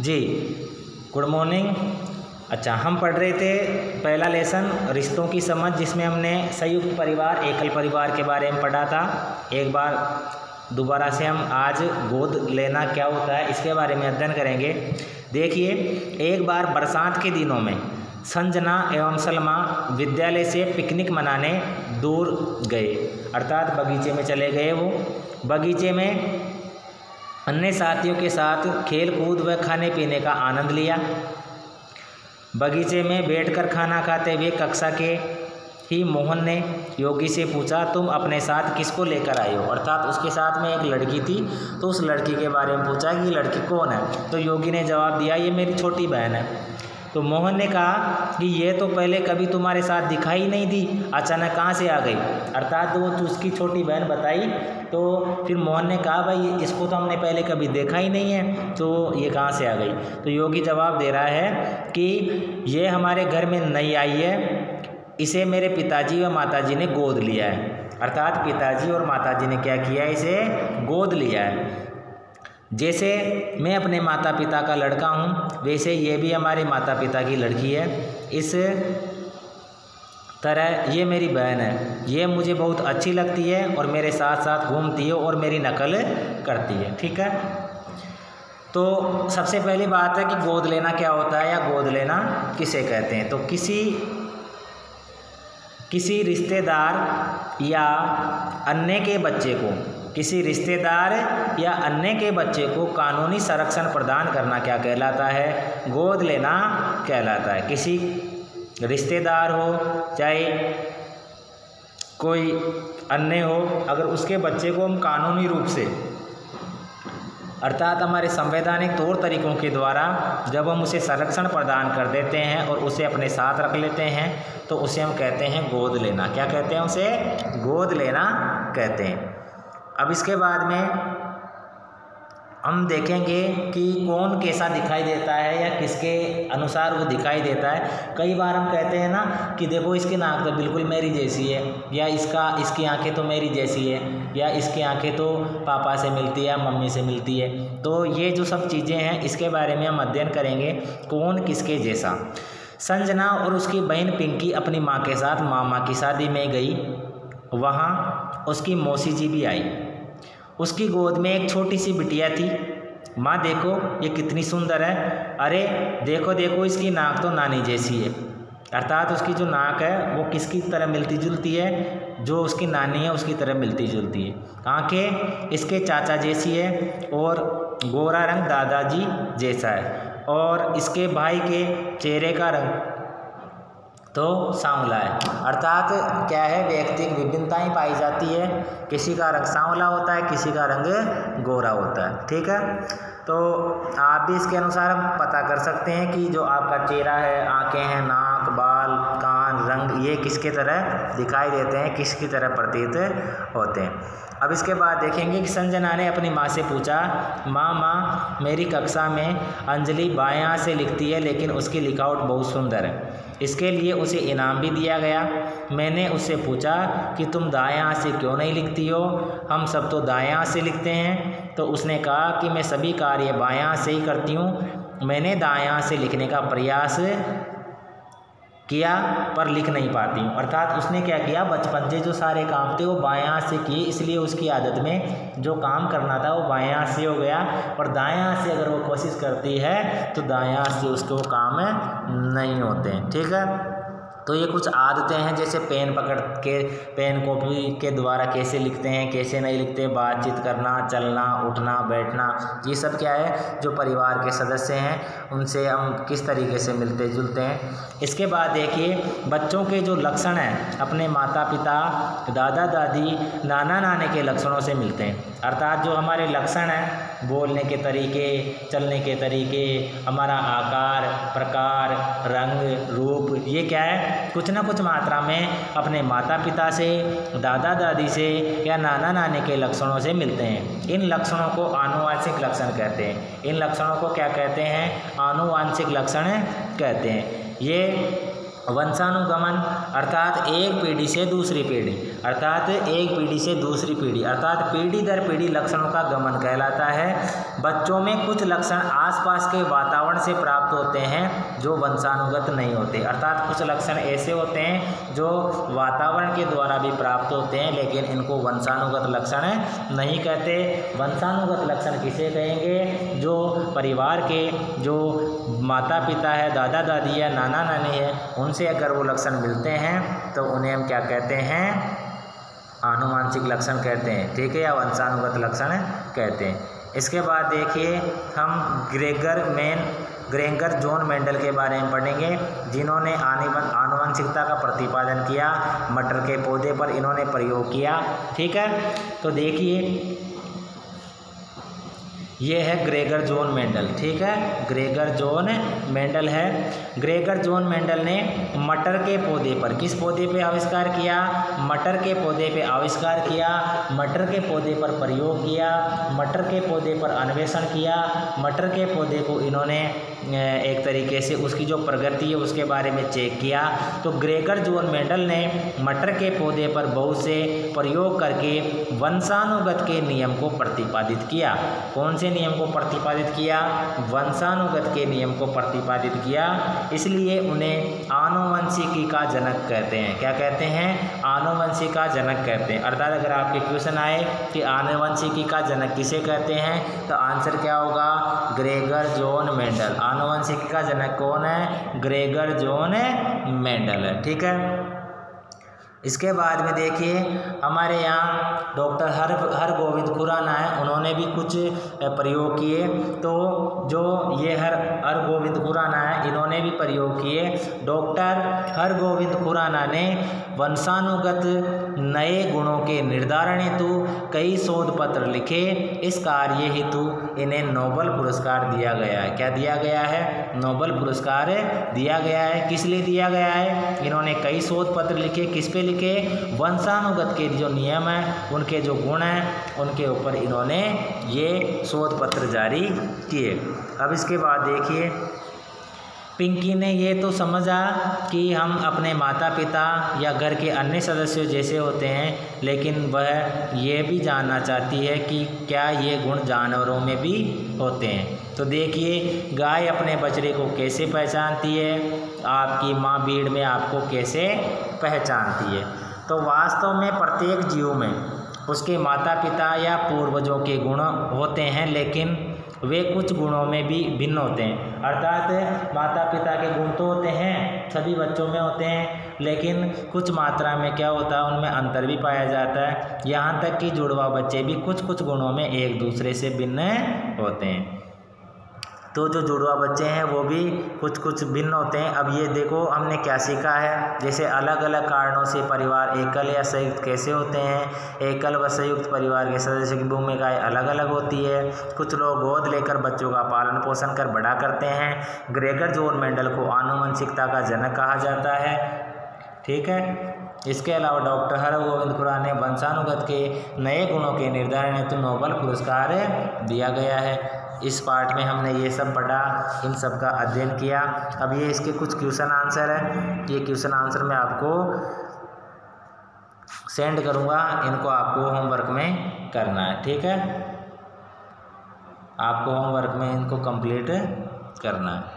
जी good morning. अच्छा, हम पढ़ रहे थे पहला लेसन रिश्तों की समझ, जिसमें हमने संयुक्त परिवार, एकल परिवार के बारे में पढ़ा था। एक बार दोबारा से हम आज गोद लेना क्या होता है इसके बारे में अध्ययन करेंगे। देखिए, एक बार बरसात के दिनों में संजना एवं सलमा विद्यालय से पिकनिक मनाने दूर गए, अर्थात बगीचे में चले गए। वो बगीचे में अन्य साथियों के साथ खेल कूद व खाने पीने का आनंद लिया। बगीचे में बैठकर खाना खाते हुए कक्षा के ही मोहन ने योगी से पूछा, तुम अपने साथ किसको लेकर आए हो? अर्थात उसके साथ में एक लड़की थी, तो उस लड़की के बारे में पूछा कि लड़की कौन है? तो योगी ने जवाब दिया, ये मेरी छोटी बहन है। तो मोहन ने कहा कि ये तो पहले कभी तुम्हारे साथ दिखाई नहीं दी, अचानक कहाँ से आ गई? अर्थात वो उसकी छोटी बहन बताई। तो फिर मोहन ने कहा, भाई इसको तो हमने पहले कभी देखा ही नहीं है, तो ये कहाँ से आ गई? तो योगी जवाब दे रहा है कि ये हमारे घर में नई आई है, इसे मेरे पिताजी व माताजी ने गोद लिया है। अर्थात पिताजी और माताजी ने क्या किया? इसे गोद लिया है। जैसे मैं अपने माता पिता का लड़का हूँ, वैसे ये भी हमारे माता पिता की लड़की है। इस तरह ये मेरी बहन है, ये मुझे बहुत अच्छी लगती है और मेरे साथ साथ घूमती है और मेरी नकल करती है। ठीक है, तो सबसे पहली बात है कि गोद लेना क्या होता है या गोद लेना किसे कहते हैं। तो किसी रिश्तेदार या अन्य के बच्चे को कानूनी संरक्षण प्रदान करना क्या कहलाता है? गोद लेना कहलाता है। किसी रिश्तेदार हो चाहे कोई अन्य हो, अगर उसके बच्चे को हम कानूनी रूप से, अर्थात हमारे संवैधानिक तौर तरीकों के द्वारा जब हम उसे संरक्षण प्रदान कर देते हैं और उसे अपने साथ रख लेते हैं, तो उसे हम कहते हैं गोद लेना। क्या कहते हैं? उसे गोद लेना कहते हैं। अब इसके बाद में हम देखेंगे कि कौन कैसा दिखाई देता है या किसके अनुसार वो दिखाई देता है। कई बार हम कहते हैं ना कि देखो इसकी नाक तो बिल्कुल मेरी जैसी है, या इसकी आंखें तो मेरी जैसी है, या इसकी आंखें तो पापा से मिलती है, मम्मी से मिलती है। तो ये जो सब चीज़ें हैं इसके बारे में हम अध्ययन करेंगे, कौन किसके जैसा। संजना और उसकी बहन पिंकी अपनी माँ के साथ मामा की शादी में गई। वहाँ उसकी मौसी जी भी आई। उसकी गोद में एक छोटी सी बिटिया थी। माँ देखो ये कितनी सुंदर है, अरे देखो देखो इसकी नाक तो नानी जैसी है। अर्थात उसकी जो नाक है वो किसकी तरह मिलती जुलती है? जो उसकी नानी है उसकी तरह मिलती जुलती है। आंखें इसके चाचा जैसी है और गोरा रंग दादाजी जैसा है, और इसके भाई के चेहरे का रंग तो सांवला है। अर्थात क्या है? व्यक्तिगत विभिन्नताएं पाई जाती है। किसी का रंग सांवला होता है, किसी का रंग गोरा होता है। ठीक है, तो आप भी इसके अनुसार हम पता कर सकते हैं कि जो आपका चेहरा है, आंखें हैं, नाक, बाल, कान, रंग, ये किसके तरह दिखाई देते हैं, किसकी तरह प्रतीत होते हैं। अब इसके बाद देखेंगे कि संजना ने अपनी माँ से पूछा, माँ मेरी कक्षा में अंजलि बाएं हाथ से लिखती है, लेकिन उसकी लिखावट बहुत सुंदर है, इसके लिए उसे इनाम भी दिया गया। मैंने उससे पूछा कि तुम दाएं हाथ से क्यों नहीं लिखती हो? हम सब तो दाएं हाथ से लिखते हैं। तो उसने कहा कि मैं सभी कार्य बाएं हाथ से ही करती हूँ। मैंने दाएं हाथ से लिखने का प्रयास किया पर लिख नहीं पाती हूँ। अर्थात उसने क्या किया? बचपन से जो सारे काम थे वो बाएं हाथ से किए, इसलिए उसकी आदत में जो काम करना था वो बाएं हाथ से हो गया। और दाएं हाथ से अगर वो कोशिश करती है तो दाएं हाथ से उसके वो काम नहीं होते हैं। ठीक है, तो ये कुछ आदतें हैं, जैसे पेन पकड़ के पेन कॉपी के द्वारा कैसे लिखते हैं, कैसे नहीं लिखते, बातचीत करना, चलना, उठना, बैठना, ये सब क्या है? जो परिवार के सदस्य हैं उनसे हम किस तरीके से मिलते जुलते हैं। इसके बाद देखिए, बच्चों के जो लक्षण हैं अपने माता पिता, दादा दादी, नाना नानी के लक्षणों से मिलते हैं। अर्थात जो हमारे लक्षण हैं, बोलने के तरीके, चलने के तरीके, हमारा आकार, प्रकार, रंग, रूप, ये क्या है? कुछ ना कुछ मात्रा में अपने माता पिता से, दादा दादी से या नाना नानी के लक्षणों से मिलते हैं। इन लक्षणों को आनुवांशिक लक्षण कहते हैं। इन लक्षणों को क्या कहते हैं? आनुवांशिक लक्षण कहते हैं। ये वंशानुगमन अर्थात एक पीढ़ी से दूसरी पीढ़ी, अर्थात एक पीढ़ी से दूसरी पीढ़ी, अर्थात पीढ़ी दर पीढ़ी लक्षणों का गमन कहलाता है। बच्चों में कुछ लक्षण आसपास के वातावरण से प्राप्त होते हैं जो वंशानुगत नहीं होते, अर्थात कुछ लक्षण ऐसे होते हैं जो वातावरण के द्वारा भी प्राप्त होते हैं लेकिन इनको वंशानुगत लक्षण नहीं कहते। वंशानुगत लक्षण किसे कहेंगे? जो परिवार के जो माता पिता है, दादा दादी है, नाना नानी है, उनसे अगर वो लक्षण मिलते हैं तो उन्हें हम क्या कहते हैं? आनुवांशिक लक्षण कहते हैं, ठीक है, या वंशानुगत लक्षण कहते हैं। इसके बाद देखिए हम ग्रेगर जॉन मेंडल के बारे में पढ़ेंगे, जिन्होंने आनुवंशिकता का प्रतिपादन किया। मटर के पौधे पर इन्होंने प्रयोग किया, ठीक है। तो देखिए ये है ग्रेगर जॉन मेंडल, ठीक है, ग्रेगर जॉन मेंडल है। ग्रेगर जॉन मेंडल ने मटर के पौधे पर, किस पौधे पे आविष्कार किया? मटर के पौधे पे आविष्कार किया, मटर के पौधे पर प्रयोग किया, मटर के पौधे पर अन्वेषण किया, मटर के पौधे को इन्होंने एक तरीके से उसकी जो प्रगति है उसके बारे में चेक किया। तो ग्रेगर जॉन मेंडल ने मटर के पौधे पर बहुत से प्रयोग करके वंशानुगत के नियम को प्रतिपादित किया। कौन से नियम को प्रतिपादित किया? वंशानुगत के नियम को प्रतिपादित किया। इसलिए उन्हें आनुवंशिकी का जनक कहते हैं। क्या कहते हैं? आनुवंशिकी का जनक कहते हैं। अर्थात अगर आपके क्वेश्चन आए कि आनुवंशिकी का जनक किसे कहते हैं तो आंसर क्या होगा? Gregor Johann Mendel. आनुवंशिकी का जनक कौन है? ग्रेगर जॉन मेंडल है, ठीक है। इसके बाद में देखिए हमारे यहाँ डॉक्टर हरगोविंद खुराना है, उन्होंने भी कुछ प्रयोग किए। तो जो ये हरगोविंद खुराना है, इन्होंने भी प्रयोग किए। डॉक्टर हरगोविंद खुराना ने वंशानुगत नए गुणों के निर्धारण हेतु कई शोध पत्र लिखे। इस कार्य हेतु इन्हें नोबेल पुरस्कार दिया गया है। क्या दिया गया है? नोबेल पुरस्कार दिया गया है। किस लिए दिया गया है? इन्होंने कई शोध पत्र लिखे। किस पे लिखे? वंशानुगत के जो नियम हैं, उनके जो गुण हैं, उनके ऊपर इन्होंने ये शोध पत्र जारी किए। अब इसके बाद देखिए पिंकी ने ये तो समझा कि हम अपने माता पिता या घर के अन्य सदस्यों जैसे होते हैं, लेकिन वह ये भी जानना चाहती है कि क्या ये गुण जानवरों में भी होते हैं। तो देखिए गाय अपने बछड़े को कैसे पहचानती है, आपकी माँ भीड़ में आपको कैसे पहचानती है। तो वास्तव में प्रत्येक जीव में उसके माता पिता या पूर्वजों के गुण होते हैं, लेकिन वे कुछ गुणों में भी भिन्न होते हैं। अर्थात माता पिता के गुण तो होते हैं, सभी बच्चों में होते हैं, लेकिन कुछ मात्रा में क्या होता है, उनमें अंतर भी पाया जाता है। यहाँ तक कि जुड़वा बच्चे भी कुछ कुछ गुणों में एक दूसरे से भिन्न होते हैं। तो जो जुड़वा बच्चे हैं वो भी कुछ कुछ भिन्न होते हैं। अब ये देखो हमने क्या सीखा है, जैसे अलग अलग कारणों से परिवार एकल या संयुक्त कैसे होते हैं। एकल व संयुक्त परिवार के सदस्यों की भूमिकाएं अलग अलग होती है। कुछ लोग गोद लेकर बच्चों का पालन पोषण कर बड़ा करते हैं। ग्रेगर जॉन मेंडल को आनुवंशिकता का जनक कहा जाता है, ठीक है। इसके अलावा डॉक्टर हरगोविंद खुराना ने वंशानुगत के नए गुणों के निर्धारण हेतु नोबेल पुरस्कार दिया गया है। इस पार्ट में हमने ये सब पढ़ा, इन सब का अध्ययन किया। अब ये इसके कुछ क्वेश्चन आंसर है, ये क्वेश्चन आंसर मैं आपको सेंड करूँगा, इनको आपको होमवर्क में करना है, ठीक है। आपको होमवर्क में इनको कंप्लीट करना है।